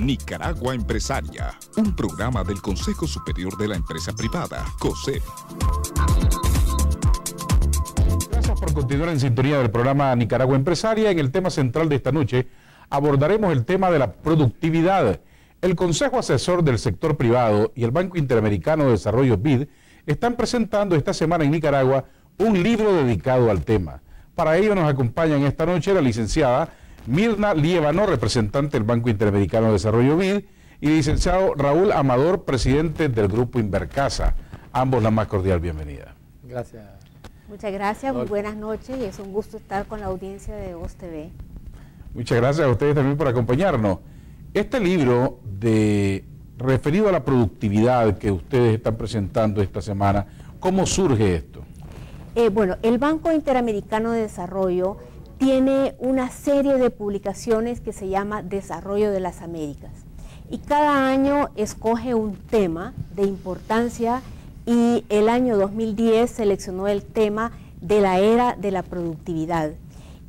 Nicaragua Empresaria, un programa del Consejo Superior de la Empresa Privada, COSEP. Gracias por continuar en sintonía del programa Nicaragua Empresaria. En el tema central de esta noche abordaremos el tema de la productividad. El Consejo Asesor del Sector Privado y el Banco Interamericano de Desarrollo BID están presentando esta semana en Nicaragua un libro dedicado al tema. Para ello nos acompaña en esta noche la licenciada Mirna Liévano, representante del Banco Interamericano de Desarrollo BID, y el licenciado Raúl Amador, presidente del Grupo Invercasa. Ambos la más cordial bienvenida. Gracias. Muchas gracias, muy buenas noches y es un gusto estar con la audiencia de Voz TV. Muchas gracias a ustedes también por acompañarnos. Este libro referido a la productividad que ustedes están presentando esta semana, ¿cómo surge esto? Bueno, el Banco Interamericano de Desarrollo tiene una serie de publicaciones que se llama Desarrollo de las Américas y cada año escoge un tema de importancia y el año 2010 seleccionó el tema de la era de la productividad.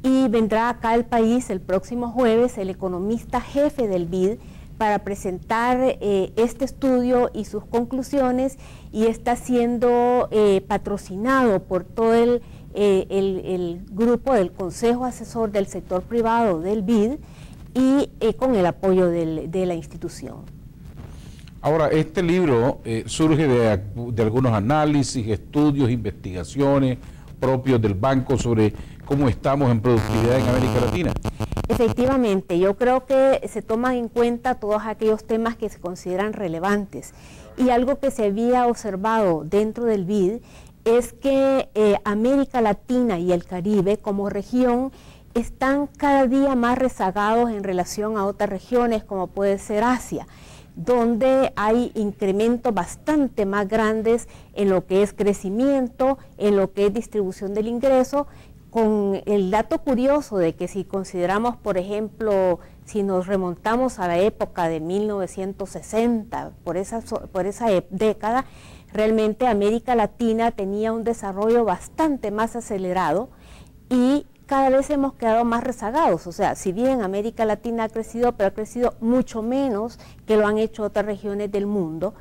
Y vendrá acá al país el próximo jueves el economista jefe del BID para presentar este estudio y sus conclusiones, y está siendo patrocinado por todo el grupo del Consejo Asesor del Sector Privado del BID y con el apoyo de la institución. Ahora, este libro surge de algunos análisis, estudios, investigaciones propios del banco sobre cómo estamos en productividad en América Latina. Efectivamente, yo creo que se toman en cuenta todos aquellos temas que se consideran relevantes, y algo que se había observado dentro del BID es que América Latina y el Caribe como región están cada día más rezagados en relación a otras regiones como puede ser Asia, donde hay incrementos bastante más grandes en lo que es crecimiento, en lo que es distribución del ingreso, con el dato curioso de que si consideramos, por ejemplo, si nos remontamos a la época de 1960, por esa década, realmente América Latina tenía un desarrollo bastante más acelerado y cada vez hemos quedado más rezagados. O sea, si bien América Latina ha crecido, pero ha crecido mucho menos que lo han hecho otras regiones del mundo,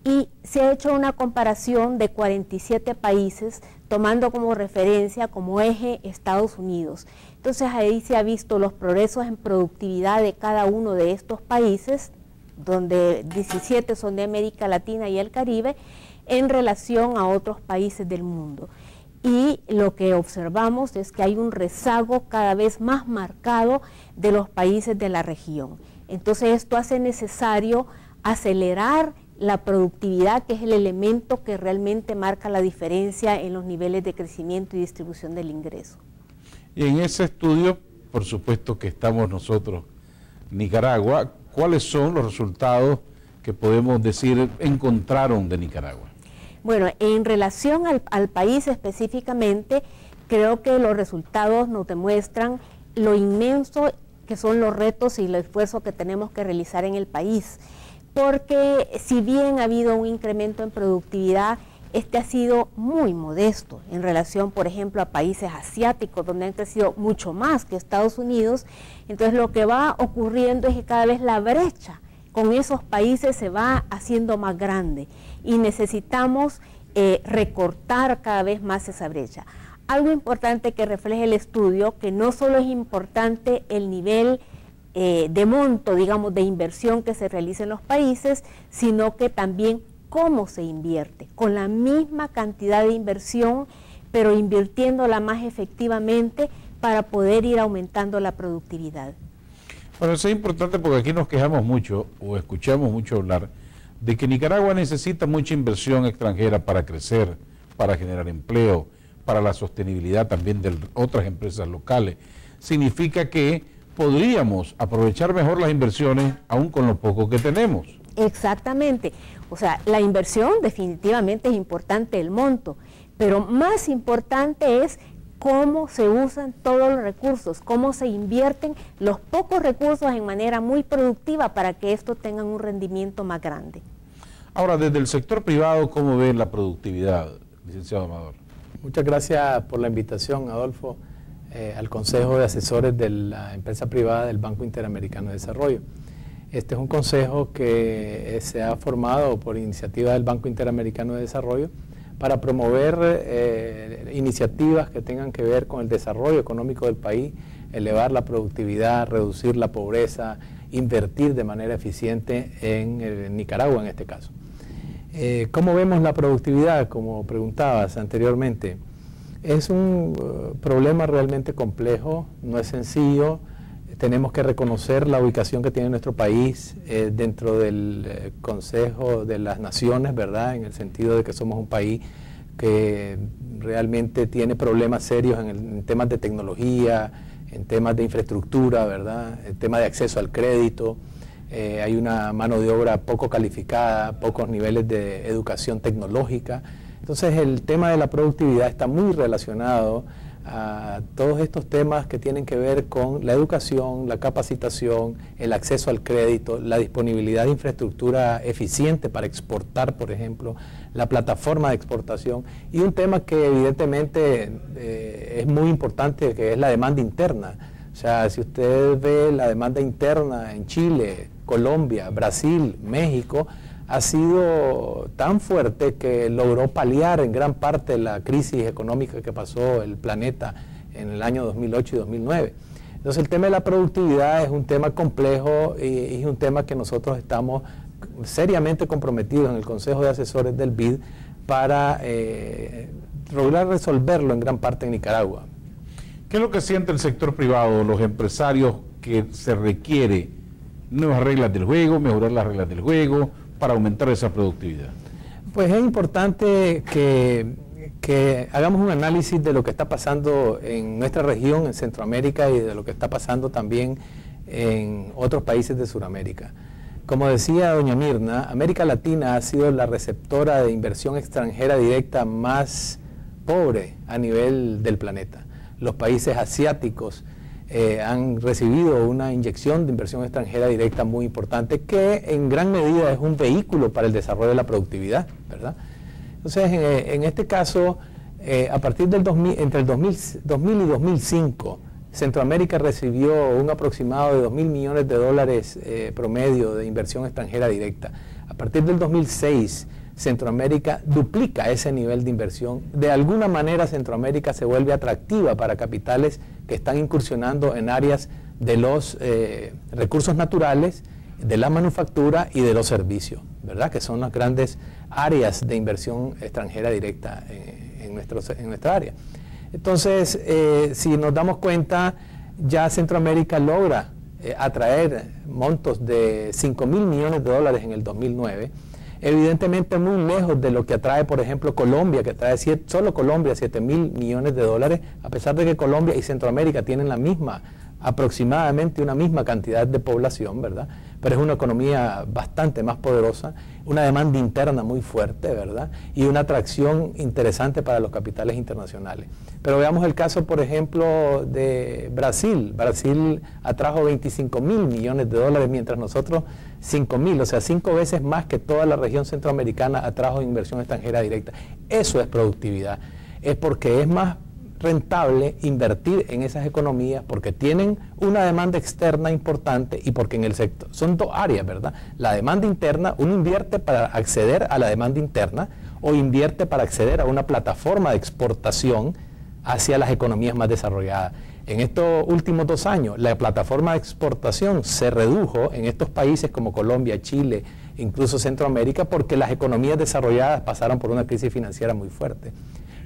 y se ha hecho una comparación de 47 países tomando como referencia, como eje, Estados Unidos. Entonces ahí se ha visto los progresos en productividad de cada uno de estos países, donde 17 son de América Latina y el Caribe, en relación a otros países del mundo. Y lo que observamos es que hay un rezago cada vez más marcado de los países de la región. Entonces esto hace necesario acelerar la productividad, que es el elemento que realmente marca la diferencia en los niveles de crecimiento y distribución del ingreso. Y en ese estudio, por supuesto que estamos nosotros, Nicaragua, ¿cuáles son los resultados que podemos decir encontraron de Nicaragua? Bueno, en relación al país específicamente, creo que los resultados nos demuestran lo inmenso que son los retos y el esfuerzo que tenemos que realizar en el país, porque si bien ha habido un incremento en productividad, este ha sido muy modesto en relación, por ejemplo, a países asiáticos, donde han crecido mucho más que Estados Unidos. Entonces lo que va ocurriendo es que cada vez la brecha con esos países se va haciendo más grande y necesitamos recortar cada vez más esa brecha. Algo importante que refleja el estudio, que no solo es importante el nivel de monto, digamos, de inversión que se realiza en los países, sino que también cómo se invierte, con la misma cantidad de inversión, pero invirtiéndola más efectivamente para poder ir aumentando la productividad. Bueno, eso es importante porque aquí nos quejamos mucho, o escuchamos mucho hablar, de que Nicaragua necesita mucha inversión extranjera para crecer, para generar empleo, para la sostenibilidad también de otras empresas locales. Significa que podríamos aprovechar mejor las inversiones aún con lo poco que tenemos. Exactamente, o sea, la inversión definitivamente es importante, el monto, pero más importante es cómo se usan todos los recursos, cómo se invierten los pocos recursos en manera muy productiva para que esto tenga un rendimiento más grande. Ahora, desde el sector privado, ¿cómo ven la productividad, licenciado Amador? Muchas gracias por la invitación, Adolfo, al Consejo de Asesores de la Empresa Privada del Banco Interamericano de Desarrollo. Este es un consejo que se ha formado por iniciativa del Banco Interamericano de Desarrollo para promover iniciativas que tengan que ver con el desarrollo económico del país, elevar la productividad, reducir la pobreza, invertir de manera eficiente en Nicaragua en este caso. ¿Cómo vemos la productividad? Como preguntabas anteriormente, es un problema realmente complejo, no es sencillo. Tenemos que reconocer la ubicación que tiene nuestro país dentro del Consejo de las Naciones, ¿verdad? En el sentido de que somos un país que realmente tiene problemas serios en temas de tecnología, en temas de infraestructura, ¿verdad? En temas de acceso al crédito. Hay una mano de obra poco calificada, pocos niveles de educación tecnológica. Entonces el tema de la productividad está muy relacionado a todos estos temas que tienen que ver con la educación, la capacitación, el acceso al crédito, la disponibilidad de infraestructura eficiente para exportar, por ejemplo, la plataforma de exportación, y un tema que evidentemente es muy importante, que es la demanda interna. O sea, si usted ve la demanda interna en Chile, Colombia, Brasil, México, ha sido tan fuerte que logró paliar en gran parte la crisis económica que pasó el planeta en el año 2008 y 2009. Entonces el tema de la productividad es un tema complejo y es un tema que nosotros estamos seriamente comprometidos en el Consejo de Asesores del BID para lograr resolverlo en gran parte en Nicaragua. ¿Qué es lo que siente el sector privado, los empresarios, que se requiere nuevas reglas del juego, mejorar las reglas del juego para aumentar esa productividad? Pues es importante que hagamos un análisis de lo que está pasando en nuestra región, en Centroamérica, y de lo que está pasando también en otros países de Sudamérica. Como decía doña Mirna, América Latina ha sido la receptora de inversión extranjera directa más pobre a nivel del planeta. Los países asiáticos han recibido una inyección de inversión extranjera directa muy importante, que en gran medida es un vehículo para el desarrollo de la productividad, ¿verdad? Entonces, en este caso, a partir del 2000, entre el 2000 y 2005, Centroamérica recibió un aproximado de $2.000 millones promedio de inversión extranjera directa. A partir del 2006, Centroamérica duplica ese nivel de inversión. De alguna manera Centroamérica se vuelve atractiva para capitales que están incursionando en áreas de los recursos naturales, de la manufactura y de los servicios, ¿verdad? Que son las grandes áreas de inversión extranjera directa en nuestra área. Entonces, si nos damos cuenta, ya Centroamérica logra atraer montos de $5.000 millones en el 2009, evidentemente muy lejos de lo que atrae, por ejemplo, Colombia, que trae solo Colombia $7.000 millones, a pesar de que Colombia y Centroamérica tienen aproximadamente una misma cantidad de población, ¿verdad? Pero es una economía bastante más poderosa, una demanda interna muy fuerte, ¿verdad? Y una atracción interesante para los capitales internacionales. Pero veamos el caso, por ejemplo, de Brasil. Brasil atrajo $25.000 millones, mientras nosotros 5.000, o sea, 5 veces más que toda la región centroamericana atrajo inversión extranjera directa. Eso es productividad. Es porque es más rentable invertir en esas economías, porque tienen una demanda externa importante y porque en el sector son dos áreas, ¿verdad? La demanda interna, uno invierte para acceder a la demanda interna o invierte para acceder a una plataforma de exportación hacia las economías más desarrolladas. En estos últimos 2 años, la plataforma de exportación se redujo en estos países como Colombia, Chile, incluso Centroamérica, porque las economías desarrolladas pasaron por una crisis financiera muy fuerte.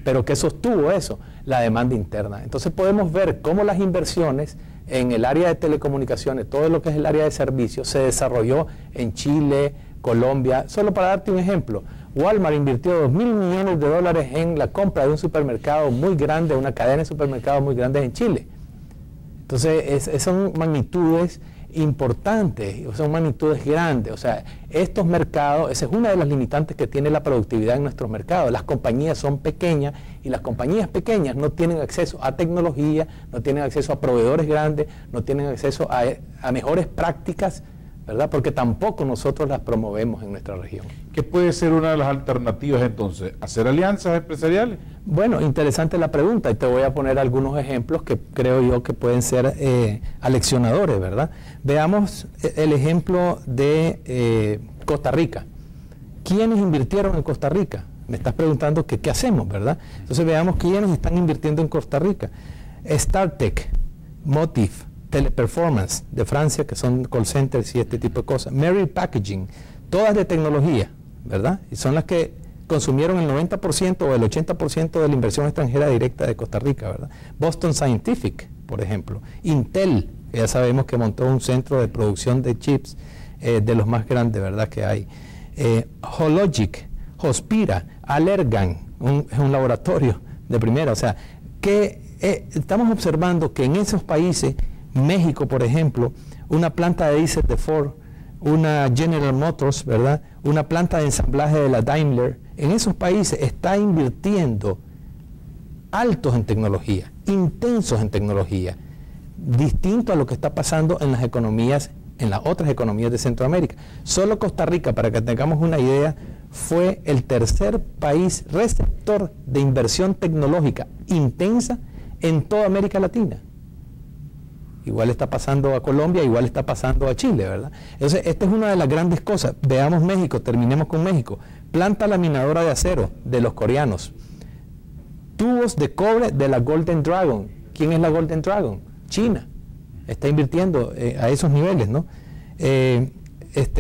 Pero ¿qué sostuvo eso? La demanda interna. Entonces podemos ver cómo las inversiones en el área de telecomunicaciones, todo lo que es el área de servicios, se desarrolló en Chile, Colombia. Solo para darte un ejemplo, Walmart invirtió $2.000 millones en la compra de un supermercado muy grande, una cadena de supermercados muy grande en Chile. Entonces son magnitudes importantes, son magnitudes grandes. O sea, estos mercados, esa es una de las limitantes que tiene la productividad en nuestros mercados. Las compañías son pequeñas y las compañías pequeñas no tienen acceso a tecnología, no tienen acceso a proveedores grandes, no tienen acceso a mejores prácticas ¿verdad? Porque tampoco nosotros las promovemos en nuestra región. ¿Qué puede ser una de las alternativas entonces? ¿Hacer alianzas empresariales? Bueno, interesante la pregunta y te voy a poner algunos ejemplos que creo yo que pueden ser aleccionadores, ¿verdad? Veamos el ejemplo de Costa Rica. ¿Quiénes invirtieron en Costa Rica? Me estás preguntando que qué hacemos, ¿verdad? Entonces veamos quiénes están invirtiendo en Costa Rica. StarTech, Motif, Teleperformance de Francia, que son call centers y este tipo de cosas. Merrill Packaging, todas de tecnología, ¿verdad? Y son las que consumieron el 90% o el 80% de la inversión extranjera directa de Costa Rica, ¿verdad? Boston Scientific, por ejemplo. Intel, que ya sabemos que montó un centro de producción de chips de los más grandes, ¿verdad?, que hay. Hologic, Hospira, Allergan, es un laboratorio de primera. O sea, que estamos observando que en esos países, México, por ejemplo, una planta de diésel de Ford, una General Motors, ¿verdad?, una planta de ensamblaje de la Daimler, en esos países está invirtiendo altos en tecnología, intensos en tecnología, distinto a lo que está pasando en las economías, en las otras economías de Centroamérica. Solo Costa Rica, para que tengamos una idea, fue el tercer país receptor de inversión tecnológica intensa en toda América Latina. Igual está pasando a Colombia, igual está pasando a Chile, ¿verdad? Entonces, esta es una de las grandes cosas. Veamos México, terminemos con México. Planta laminadora de acero de los coreanos. Tubos de cobre de la Golden Dragon. ¿Quién es la Golden Dragon? China. Está invirtiendo a esos niveles, ¿no?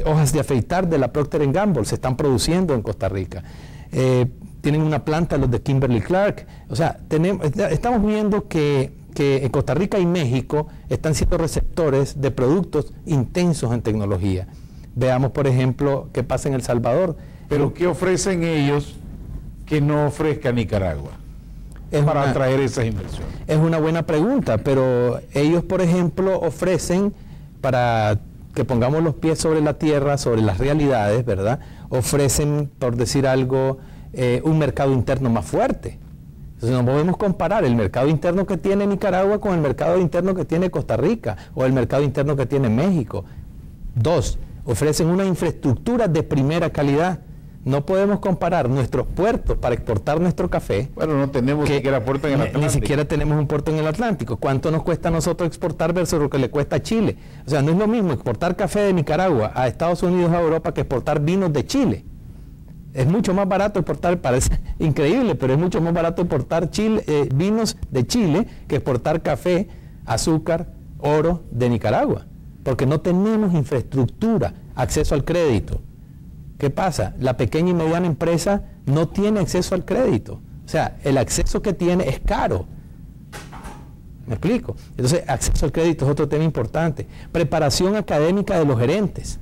Hojas de afeitar de la Procter & Gamble se están produciendo en Costa Rica. Tienen una planta los de Kimberly Clark. O sea, estamos viendo que en Costa Rica y México están siendo receptores de productos intensos en tecnología. Veamos, por ejemplo, qué pasa en El Salvador. ¿Pero qué ofrecen ellos que no ofrezca Nicaragua para atraer esas inversiones? Es una buena pregunta, pero ellos, por ejemplo, ofrecen, para que pongamos los pies sobre la tierra, sobre las realidades, ¿verdad?, ofrecen, por decir algo, un mercado interno más fuerte. Entonces no podemos comparar el mercado interno que tiene Nicaragua con el mercado interno que tiene Costa Rica o el mercado interno que tiene México. Dos, ofrecen una infraestructura de primera calidad. No podemos comparar nuestros puertos para exportar nuestro café. Bueno, no tenemos ni siquiera puerto en el Atlántico. Ni siquiera tenemos un puerto en el Atlántico. ¿Cuánto nos cuesta a nosotros exportar versus lo que le cuesta a Chile? O sea, no es lo mismo exportar café de Nicaragua a Estados Unidos, a Europa, que exportar vinos de Chile. Es mucho más barato exportar, parece increíble, pero es mucho más barato exportar vinos de Chile que exportar café, azúcar, oro de Nicaragua, porque no tenemos infraestructura, acceso al crédito. ¿Qué pasa? La pequeña y mediana empresa no tiene acceso al crédito. O sea, el acceso que tiene es caro. ¿Me explico? Entonces, acceso al crédito es otro tema importante. Preparación académica de los gerentes.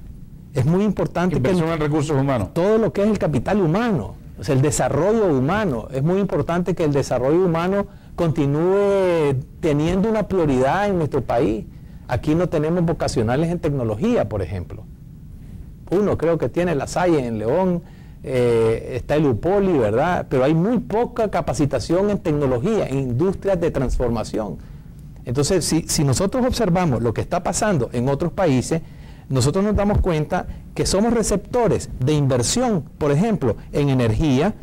Es muy importante inversión en recursos humanos. Todo lo que es el capital humano, o sea, el desarrollo humano. Es muy importante que el desarrollo humano continúe teniendo una prioridad en nuestro país. Aquí no tenemos vocacionales en tecnología, por ejemplo. Uno creo que tiene la Salle en León, está el UPOLI, ¿verdad? Pero hay muy poca capacitación en tecnología, en industrias de transformación. Entonces, si nosotros observamos lo que está pasando en otros países, nosotros nos damos cuenta que somos receptores de inversión, por ejemplo, en energía.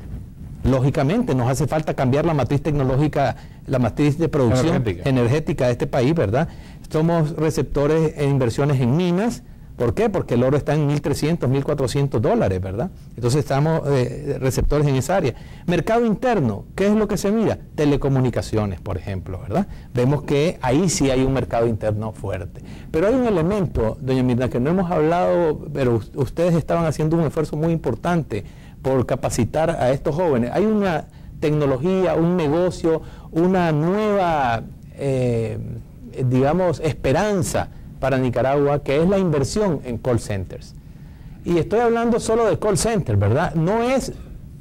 Lógicamente nos hace falta cambiar la matriz tecnológica, la matriz de producción energética de este país, ¿verdad? Somos receptores en inversiones en minas. ¿Por qué? Porque el oro está en $1.300, $1.400, ¿verdad? Entonces estamos receptores en esa área. Mercado interno, ¿qué es lo que se mira? Telecomunicaciones, por ejemplo, ¿verdad? Vemos que ahí sí hay un mercado interno fuerte. Pero hay un elemento, doña Mirna, que no hemos hablado, pero ustedes estaban haciendo un esfuerzo muy importante por capacitar a estos jóvenes. Hay una tecnología, un negocio, una nueva, digamos, esperanza para Nicaragua, que es la inversión en call centers. Y estoy hablando solo de call centers, ¿verdad? No es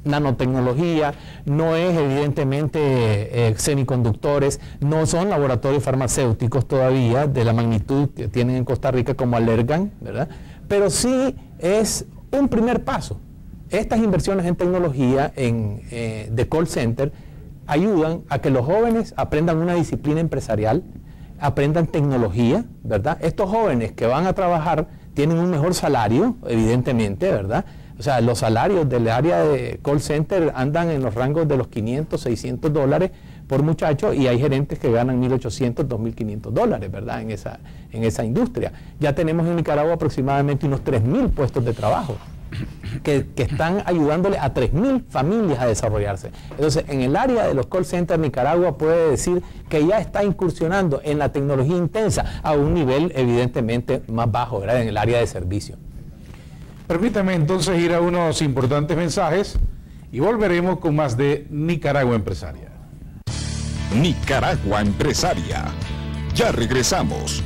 nanotecnología, no es evidentemente semiconductores, no son laboratorios farmacéuticos todavía de la magnitud que tienen en Costa Rica como Allergan, ¿verdad? Pero sí es un primer paso. Estas inversiones en tecnología de call center ayudan a que los jóvenes aprendan una disciplina empresarial, aprendan tecnología, ¿verdad? Estos jóvenes que van a trabajar tienen un mejor salario, evidentemente, ¿verdad? O sea, los salarios del área de call center andan en los rangos de los 500, 600 dólares por muchacho, y hay gerentes que ganan 1.800, 2.500 dólares, ¿verdad? En esa industria. Ya tenemos en Nicaragua aproximadamente unos 3.000 puestos de trabajo que están ayudándole a 3.000 familias a desarrollarse. Entonces, en el área de los call centers, Nicaragua puede decir que ya está incursionando en la tecnología intensa a un nivel evidentemente más bajo, ¿verdad? En el área de servicio. Permítame entonces ir a unos importantes mensajes y volveremos con más de Nicaragua Empresaria. Nicaragua Empresaria. Ya regresamos.